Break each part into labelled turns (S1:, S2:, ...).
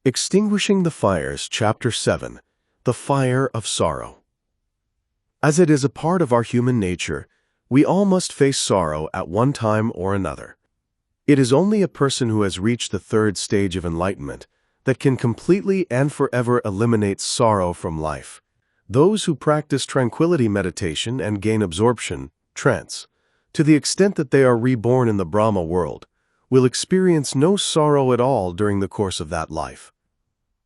S1: Extinguishing the Fires, Chapter 7, The Fire of Sorrow. As it is a part of our human nature, we all must face sorrow at one time or another. It is only a person who has reached the third stage of enlightenment that can completely and forever eliminate sorrow from life. Those who practice tranquility meditation and gain absorption, trance, to the extent that they are reborn in the Brahma world, will experience no sorrow at all during the course of that life.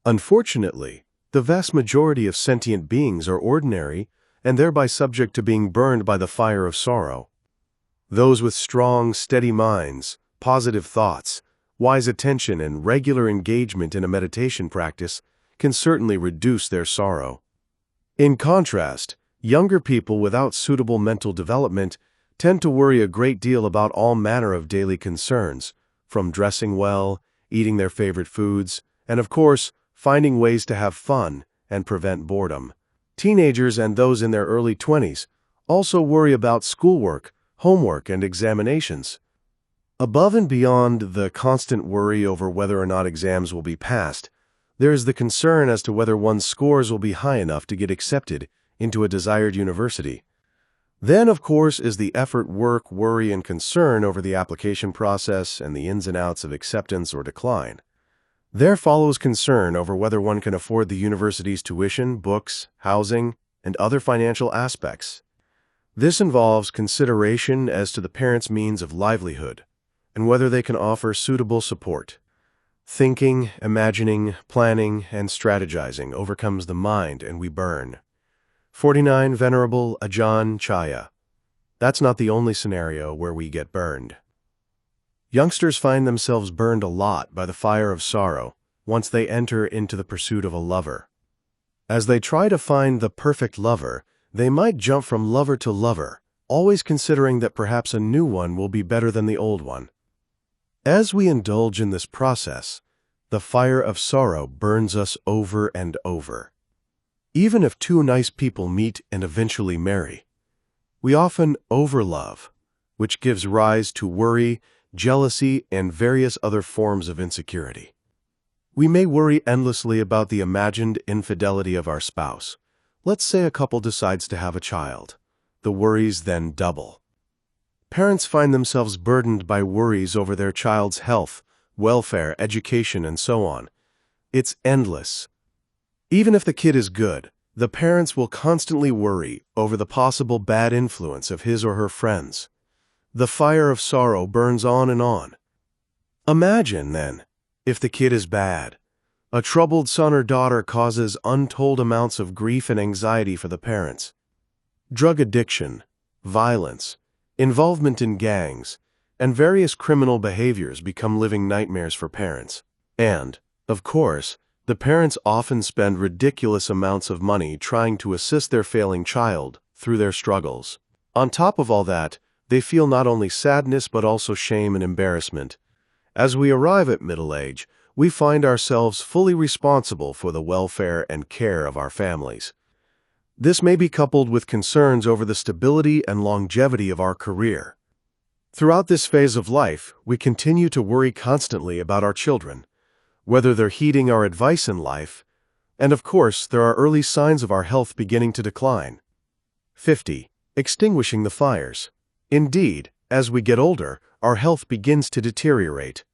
S1: Unfortunately, the vast majority of sentient beings are ordinary and thereby subject to being burned by the fire of sorrow. Those with strong, steady minds, positive thoughts, wise attention, and regular engagement in a meditation practice can certainly reduce their sorrow. In contrast, younger people without suitable mental development tend to worry a great deal about all manner of daily concerns, from dressing well, eating their favorite foods, and of course, finding ways to have fun and prevent boredom. Teenagers and those in their early 20s also worry about schoolwork, homework, and examinations. Above and beyond the constant worry over whether or not exams will be passed, there is the concern as to whether one's scores will be high enough to get accepted into a desired university. Then, of course, is the effort, work, worry, and concern over the application process and the ins and outs of acceptance or decline. There follows concern over whether one can afford the university's tuition, books, housing, and other financial aspects. This involves consideration as to the parents' means of livelihood and whether they can offer suitable support. Thinking, imagining, planning, and strategizing overcomes the mind and we burn. 49 Venerable Ajahn Chaya. That's not the only scenario where we get burned. Youngsters find themselves burned a lot by the fire of sorrow once they enter into the pursuit of a lover. As they try to find the perfect lover, they might jump from lover to lover, always considering that perhaps a new one will be better than the old one. As we indulge in this process, the fire of sorrow burns us over and over. Even if two nice people meet and eventually marry, we often overlove, which gives rise to worry, jealousy, and various other forms of insecurity. We may worry endlessly about the imagined infidelity of our spouse. Let's say a couple decides to have a child. The worries then double. Parents find themselves burdened by worries over their child's health, welfare, education, and so on. It's endless. Even if the kid is good, the parents will constantly worry over the possible bad influence of his or her friends. The fire of sorrow burns on and on. Imagine, then, if the kid is bad. A troubled son or daughter causes untold amounts of grief and anxiety for the parents. Drug addiction, violence, involvement in gangs, and various criminal behaviors become living nightmares for parents. And, of course, the parents often spend ridiculous amounts of money trying to assist their failing child through their struggles. On top of all that, they feel not only sadness but also shame and embarrassment. As we arrive at middle age, we find ourselves fully responsible for the welfare and care of our families. This may be coupled with concerns over the stability and longevity of our career. Throughout this phase of life, we continue to worry constantly about our children, whether they're heeding our advice in life, and of course, there are early signs of our health beginning to decline. 50. Extinguishing the fires. Indeed, as we get older, our health begins to deteriorate.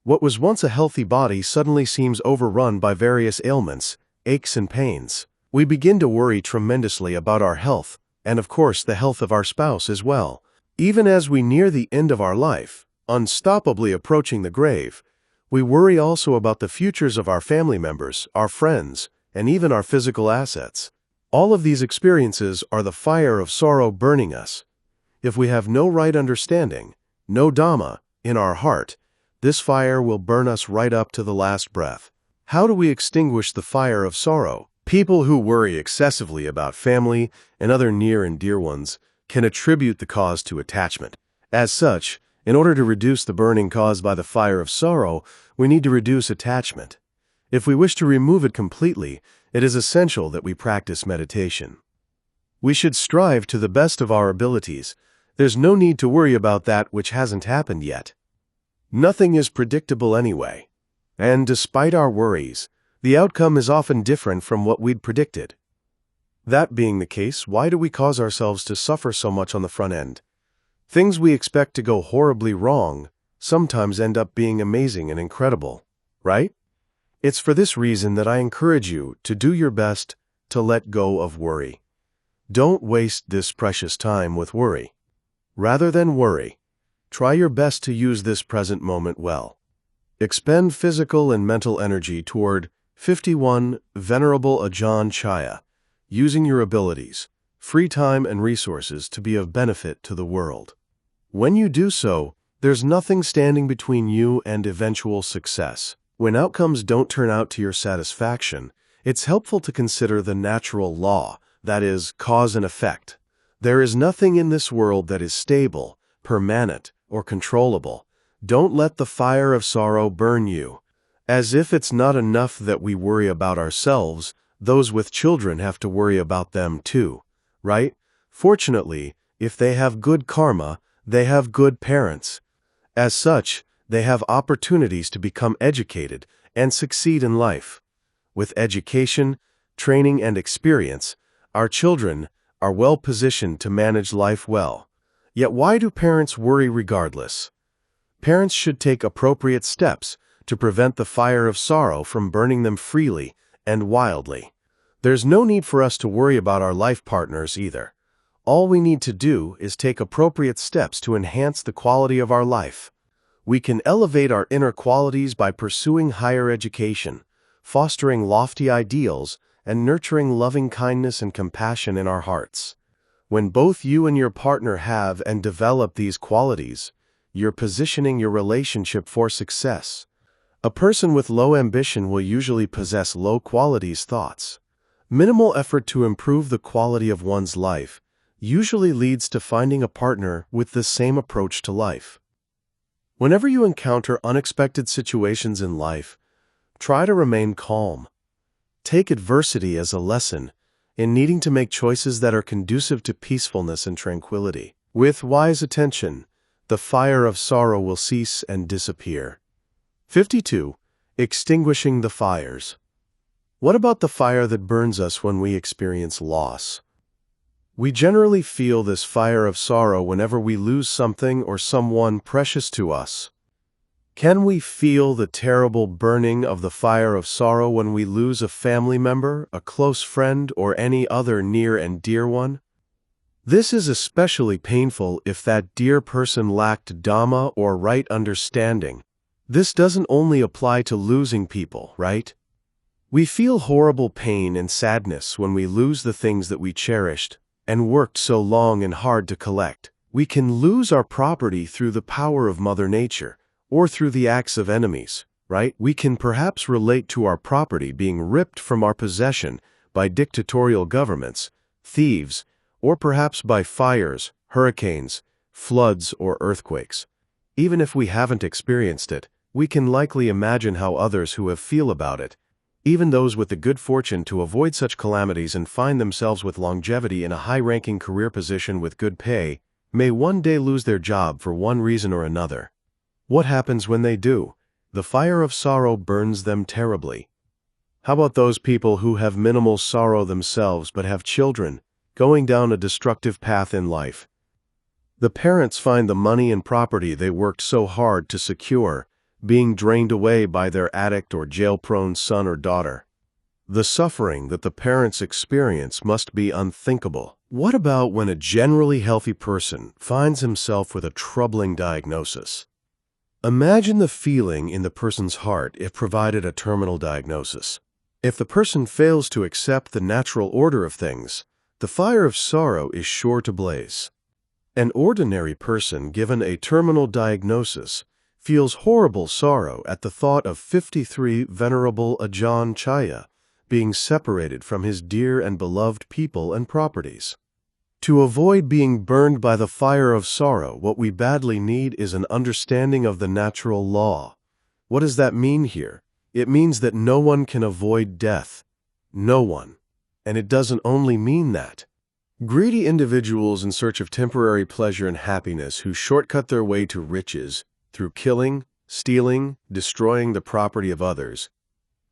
S1: What was once a healthy body suddenly seems overrun by various ailments, aches, and pains. We begin to worry tremendously about our health, and of course the health of our spouse as well. Even as we near the end of our life, unstoppably approaching the grave, we worry also about the futures of our family members, our friends, and even our physical assets. All of these experiences are the fire of sorrow burning us. If we have no right understanding, no Dhamma, in our heart, this fire will burn us right up to the last breath. How do we extinguish the fire of sorrow? People who worry excessively about family and other near and dear ones can attribute the cause to attachment. As such, in order to reduce the burning caused by the fire of sorrow, we need to reduce attachment. If we wish to remove it completely, it is essential that we practice meditation. We should strive to the best of our abilities. There's no need to worry about that which hasn't happened yet. Nothing is predictable anyway. And despite our worries, the outcome is often different from what we'd predicted. That being the case, why do we cause ourselves to suffer so much on the front end? Things we expect to go horribly wrong sometimes end up being amazing and incredible, right? It's for this reason that I encourage you to do your best to let go of worry. Don't waste this precious time with worry. Rather than worry, try your best to use this present moment well. Expend physical and mental energy toward 51 Venerable Ajahn Chaya, using your abilities, free time, and resources to be of benefit to the world. When you do so, there's nothing standing between you and eventual success. When outcomes don't turn out to your satisfaction, it's helpful to consider the natural law, that is, cause and effect. There is nothing in this world that is stable, permanent, or controllable. Don't let the fire of sorrow burn you. As if it's not enough that we worry about ourselves, those with children have to worry about them too, right? Fortunately, if they have good karma, they have good parents. As such, they have opportunities to become educated and succeed in life. With education, training, and experience, our children are well positioned to manage life well. Yet why do parents worry regardless? Parents should take appropriate steps to prevent the fire of sorrow from burning them freely and wildly. There's no need for us to worry about our life partners either. All we need to do is take appropriate steps to enhance the quality of our life. We can elevate our inner qualities by pursuing higher education, fostering lofty ideals, and nurturing loving kindness and compassion in our hearts. When both you and your partner have and develop these qualities, you're positioning your relationship for success. A person with low ambition will usually possess low qualities thoughts. Minimal effort to improve the quality of one's life usually leads to finding a partner with the same approach to life. Whenever you encounter unexpected situations in life, try to remain calm. Take adversity as a lesson in needing to make choices that are conducive to peacefulness and tranquility. With wise attention, the fire of sorrow will cease and disappear. 52. Extinguishing the fires. What about the fire that burns us when we experience loss? We generally feel this fire of sorrow whenever we lose something or someone precious to us. Can we feel the terrible burning of the fire of sorrow when we lose a family member, a close friend, or any other near and dear one? This is especially painful if that dear person lacked Dhamma or right understanding. This doesn't only apply to losing people, right? We feel horrible pain and sadness when we lose the things that we cherished and worked so long and hard to collect. We can lose our property through the power of Mother Nature, or through the acts of enemies, right? We can perhaps relate to our property being ripped from our possession by dictatorial governments, thieves, or perhaps by fires, hurricanes, floods, or earthquakes. Even if we haven't experienced it, we can likely imagine how others who have feel about it. Even those with the good fortune to avoid such calamities and find themselves with longevity in a high-ranking career position with good pay may one day lose their job for one reason or another. What happens when they do? The fire of sorrow burns them terribly. How about those people who have minimal sorrow themselves but have children, going down a destructive path in life? The parents find the money and property they worked so hard to secure being drained away by their addict or jail-prone son or daughter. The suffering that the parents experience must be unthinkable. What about when a generally healthy person finds himself with a troubling diagnosis? Imagine the feeling in the person's heart if provided a terminal diagnosis. If the person fails to accept the natural order of things, the fire of sorrow is sure to blaze. An ordinary person given a terminal diagnosis feels horrible sorrow at the thought of 53 Venerable Ajahn Chaya being separated from his dear and beloved people and properties. To avoid being burned by the fire of sorrow, what we badly need is an understanding of the natural law. What does that mean here? It means that no one can avoid death. No one. And it doesn't only mean that. Greedy individuals in search of temporary pleasure and happiness who shortcut their way to riches through killing, stealing, destroying the property of others,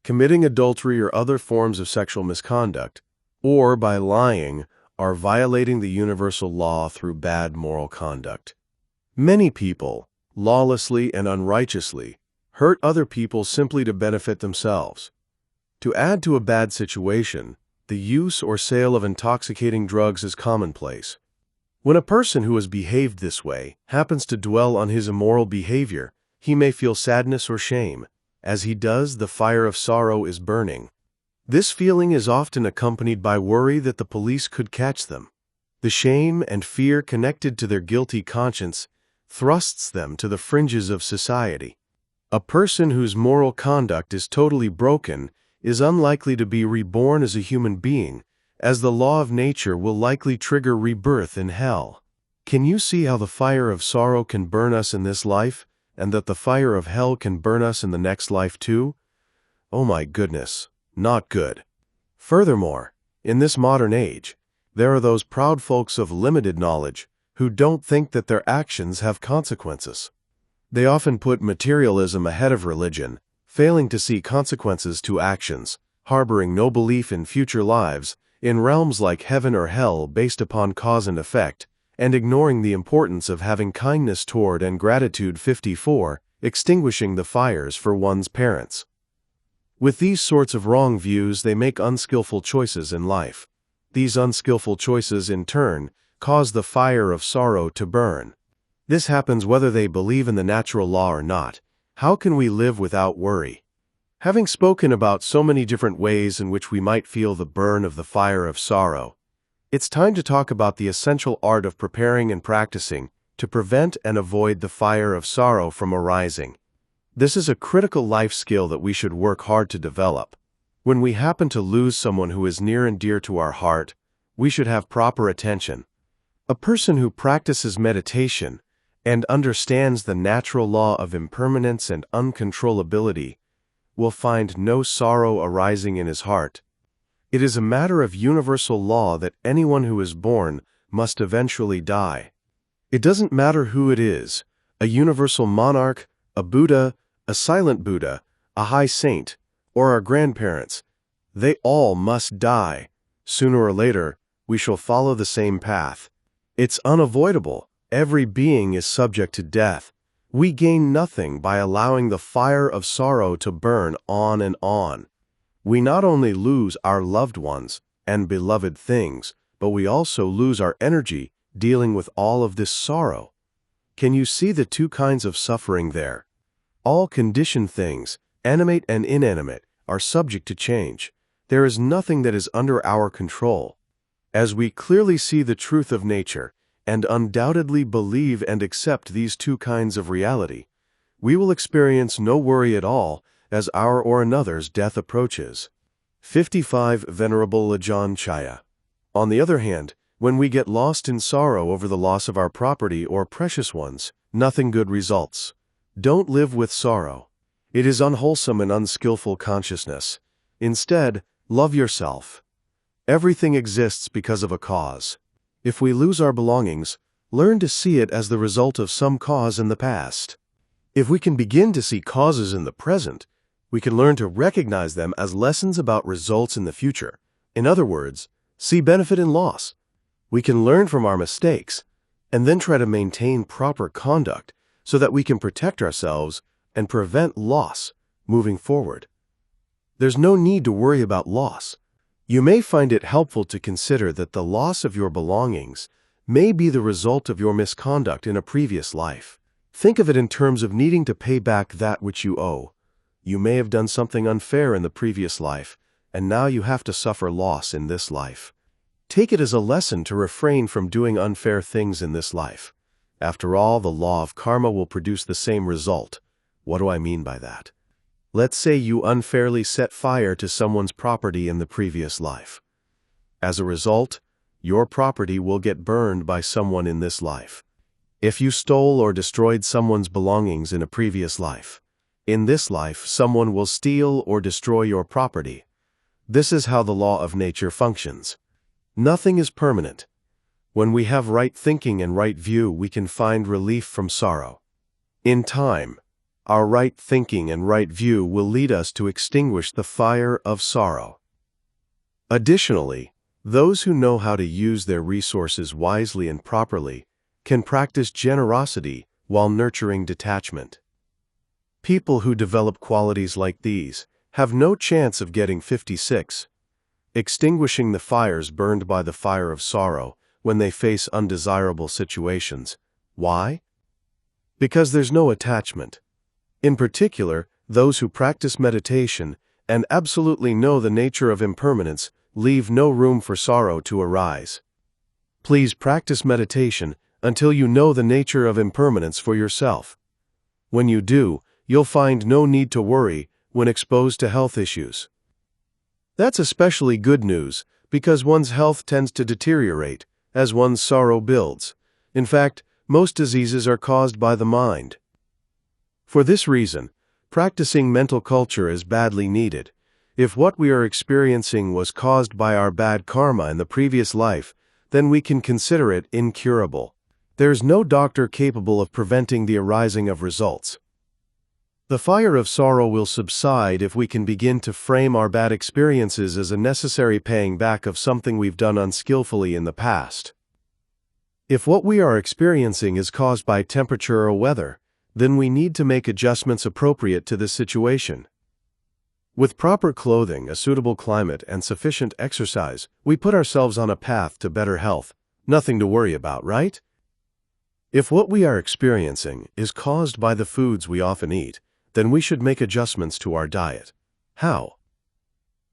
S1: committing adultery or other forms of sexual misconduct, or by lying are violating the universal law through bad moral conduct. Many people, lawlessly and unrighteously, hurt other people simply to benefit themselves. To add to a bad situation, the use or sale of intoxicating drugs is commonplace. When a person who has behaved this way happens to dwell on his immoral behavior, he may feel sadness or shame. As he does, the fire of sorrow is burning. This feeling is often accompanied by worry that the police could catch them. The shame and fear connected to their guilty conscience thrusts them to the fringes of society. A person whose moral conduct is totally broken is unlikely to be reborn as a human being, as the law of nature will likely trigger rebirth in hell. Can you see how the fire of sorrow can burn us in this life, and that the fire of hell can burn us in the next life too? Oh my goodness, not good. Furthermore, in this modern age, there are those proud folks of limited knowledge who don't think that their actions have consequences. They often put materialism ahead of religion, failing to see consequences to actions, harboring no belief in future lives, in realms like heaven or hell based upon cause and effect, and ignoring the importance of having kindness toward and gratitude 54, extinguishing the fires for one's parents. With these sorts of wrong views, they make unskillful choices in life. These unskillful choices, in turn, cause the fire of sorrow to burn. This happens whether they believe in the natural law or not. How can we live without worry? Having spoken about so many different ways in which we might feel the burn of the fire of sorrow, it's time to talk about the essential art of preparing and practicing to prevent and avoid the fire of sorrow from arising. This is a critical life skill that we should work hard to develop. When we happen to lose someone who is near and dear to our heart, we should have proper attention. A person who practices meditation and understands the natural law of impermanence and uncontrollability will find no sorrow arising in his heart. It is a matter of universal law that anyone who is born must eventually die. It doesn't matter who it is, a universal monarch, a Buddha, a silent Buddha, a high saint, or our grandparents. They all must die. Sooner or later, we shall follow the same path. It's unavoidable. Every being is subject to death. We gain nothing by allowing the fire of sorrow to burn on and on. We not only lose our loved ones and beloved things, but we also lose our energy dealing with all of this sorrow. Can you see the two kinds of suffering there? All conditioned things, animate and inanimate, are subject to change. There is nothing that is under our control. As we clearly see the truth of nature, and undoubtedly believe and accept these two kinds of reality, we will experience no worry at all as our or another's death approaches. 55 Venerable Ajahn Chaya. On the other hand, when we get lost in sorrow over the loss of our property or precious ones, nothing good results. Don't live with sorrow. It is unwholesome and unskillful consciousness. Instead, love yourself. Everything exists because of a cause. If we lose our belongings, learn to see it as the result of some cause in the past. If we can begin to see causes in the present, we can learn to recognize them as lessons about results in the future. In other words, see benefit in loss. We can learn from our mistakes, and then try to maintain proper conduct so that we can protect ourselves and prevent loss moving forward. There's no need to worry about loss. You may find it helpful to consider that the loss of your belongings may be the result of your misconduct in a previous life. Think of it in terms of needing to pay back that which you owe. You may have done something unfair in the previous life, and now you have to suffer loss in this life. Take it as a lesson to refrain from doing unfair things in this life. After all, the law of karma will produce the same result. What do I mean by that? Let's say you unfairly set fire to someone's property in the previous life. As a result, your property will get burned by someone in this life. If you stole or destroyed someone's belongings in a previous life, in this life someone will steal or destroy your property. This is how the law of nature functions. Nothing is permanent. When we have right thinking and right view, we can find relief from sorrow. In time, Our right thinking and right view will lead us to extinguish the fire of sorrow. Additionally, those who know how to use their resources wisely and properly can practice generosity while nurturing detachment. People who develop qualities like these have no chance of getting 56, extinguishing the fires burned by the fire of sorrow when they face undesirable situations. Why? Because there's no attachment. In particular, those who practice meditation and absolutely know the nature of impermanence leave no room for sorrow to arise. Please practice meditation until you know the nature of impermanence for yourself. When you do, you'll find no need to worry when exposed to health issues. That's especially good news because one's health tends to deteriorate as one's sorrow builds. In fact, most diseases are caused by the mind. For this reason, practicing mental culture is badly needed. If what we are experiencing was caused by our bad karma in the previous life, then we can consider it incurable. There's no doctor capable of preventing the arising of results. The fire of sorrow will subside if we can begin to frame our bad experiences as a necessary paying back of something we've done unskillfully in the past. If what we are experiencing is caused by temperature or weather, then we need to make adjustments appropriate to this situation. With proper clothing, a suitable climate, and sufficient exercise, we put ourselves on a path to better health. Nothing to worry about, right? If what we are experiencing is caused by the foods we often eat, then we should make adjustments to our diet. How?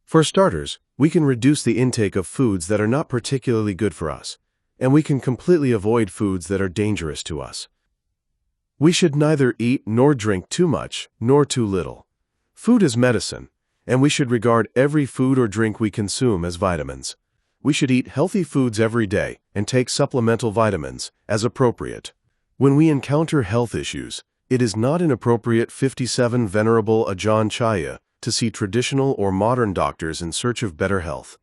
S1: For starters, we can reduce the intake of foods that are not particularly good for us, and we can completely avoid foods that are dangerous to us. We should neither eat nor drink too much, nor too little. Food is medicine, and we should regard every food or drink we consume as vitamins. We should eat healthy foods every day and take supplemental vitamins as appropriate. When we encounter health issues, it is not inappropriate 57 Venerable Ajahn Chaya to see traditional or modern doctors in search of better health.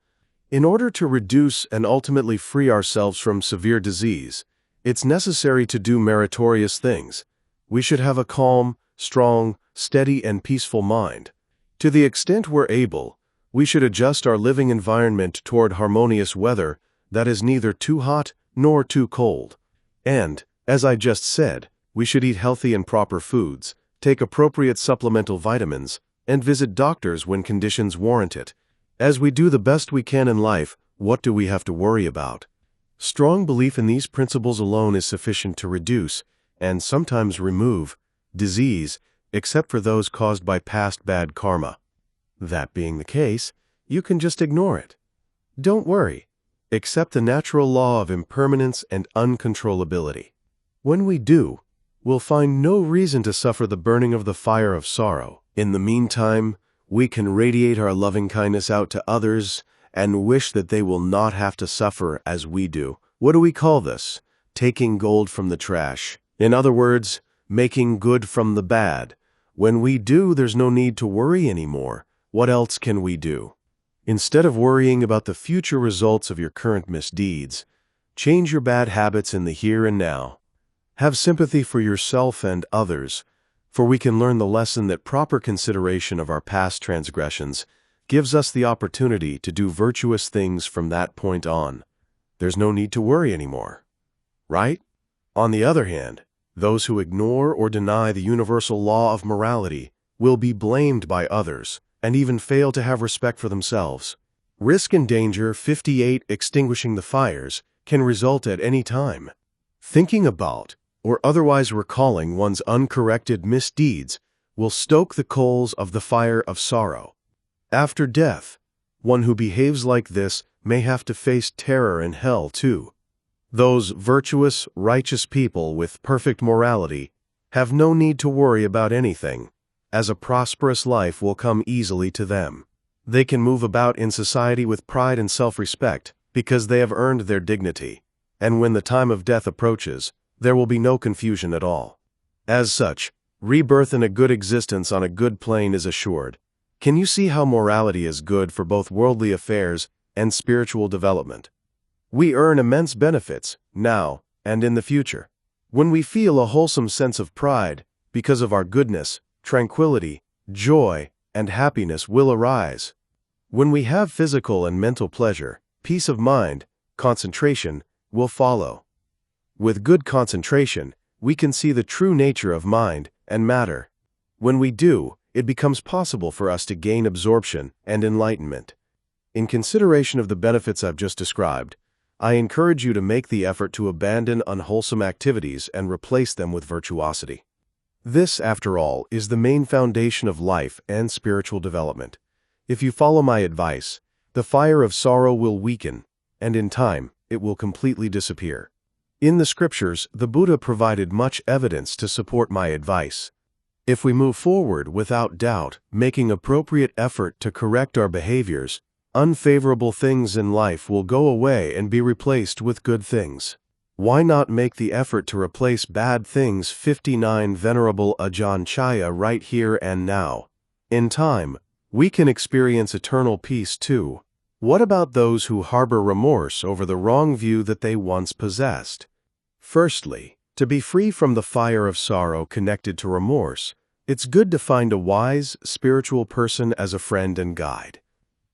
S1: In order to reduce and ultimately free ourselves from severe disease, it's necessary to do meritorious things. We should have a calm, strong, steady, and peaceful mind. To the extent we're able, we should adjust our living environment toward harmonious weather that is neither too hot nor too cold. And, as I just said, we should eat healthy and proper foods, take appropriate supplemental vitamins, and visit doctors when conditions warrant it. As we do the best we can in life, what do we have to worry about? Strong belief in these principles alone is sufficient to reduce, and sometimes remove, disease, except for those caused by past bad karma. That being the case, you can just ignore it. Don't worry. Accept the natural law of impermanence and uncontrollability. When we do, we'll find no reason to suffer the burning of the fire of sorrow. In the meantime, we can radiate our loving kindness out to others and wish that they will not have to suffer as we do. What do we call this? Taking gold from the trash. In other words, making good from the bad. When we do, there's no need to worry anymore. What else can we do? Instead of worrying about the future results of your current misdeeds, change your bad habits in the here and now. Have sympathy for yourself and others, for we can learn the lesson that proper consideration of our past transgressions gives us the opportunity to do virtuous things from that point on. There's no need to worry anymore, right? On the other hand, those who ignore or deny the universal law of morality will be blamed by others and even fail to have respect for themselves. Risk and danger 58 extinguishing the fires can result at any time. Thinking about or otherwise recalling one's uncorrected misdeeds will stoke the coals of the fire of sorrow. After death, one who behaves like this may have to face terror in hell too. Those virtuous, righteous people with perfect morality have no need to worry about anything, as a prosperous life will come easily to them. They can move about in society with pride and self-respect because they have earned their dignity, and when the time of death approaches, there will be no confusion at all. As such, rebirth in a good existence on a good plane is assured. Can you see how morality is good for both worldly affairs and spiritual development? We earn immense benefits, now and in the future. When we feel a wholesome sense of pride, Because of our goodness, tranquility, joy, and happiness will arise. When we have physical and mental pleasure, peace of mind, concentration will follow. With good concentration, we can see the true nature of mind and matter. When we do, it becomes possible for us to gain absorption and enlightenment. In consideration of the benefits I've just described, I encourage you to make the effort to abandon unwholesome activities and replace them with virtuosity. This, after all, is the main foundation of life and spiritual development. If you follow my advice, the fire of sorrow will weaken, and in time, it will completely disappear. In the scriptures, the Buddha provided much evidence to support my advice. If we move forward without doubt, making appropriate effort to correct our behaviors, unfavorable things in life will go away and be replaced with good things. Why not make the effort to replace bad things? 59 Venerable Ajahn Chaya right here and now. In time, we can experience eternal peace too. What about those who harbor remorse over the wrong view that they once possessed? Firstly, to be free from the fire of sorrow connected to remorse, it's good to find a wise, spiritual person as a friend and guide.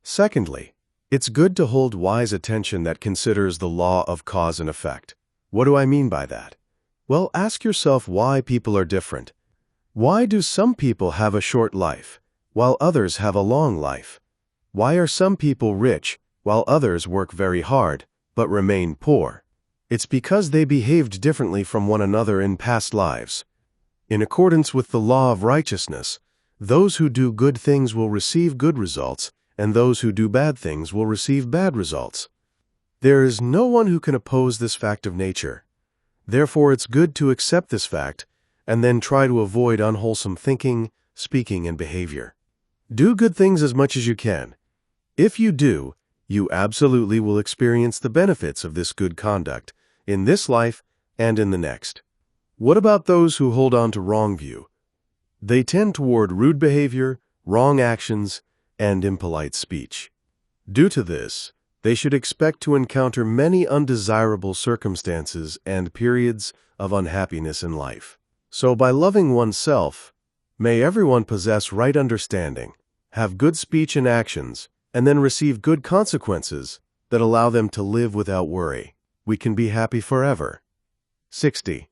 S1: Secondly, it's good to hold wise attention that considers the law of cause and effect. What do I mean by that? Well, ask yourself why people are different. Why do some people have a short life, while others have a long life? Why are some people rich, while others work very hard, but remain poor? It's because they behaved differently from one another in past lives. In accordance with the law of righteousness, those who do good things will receive good results, and those who do bad things will receive bad results. There is no one who can oppose this fact of nature. Therefore, it's good to accept this fact, and then try to avoid unwholesome thinking, speaking, and behavior. Do good things as much as you can. If you do, you absolutely will experience the benefits of this good conduct in this life and in the next. What about those who hold on to wrong view? They tend toward rude behavior, wrong actions, and impolite speech. Due to this, they should expect to encounter many undesirable circumstances and periods of unhappiness in life. So by loving oneself, may everyone possess right understanding, have good speech and actions, and then receive good consequences that allow them to live without worry. We can be happy forever. 60.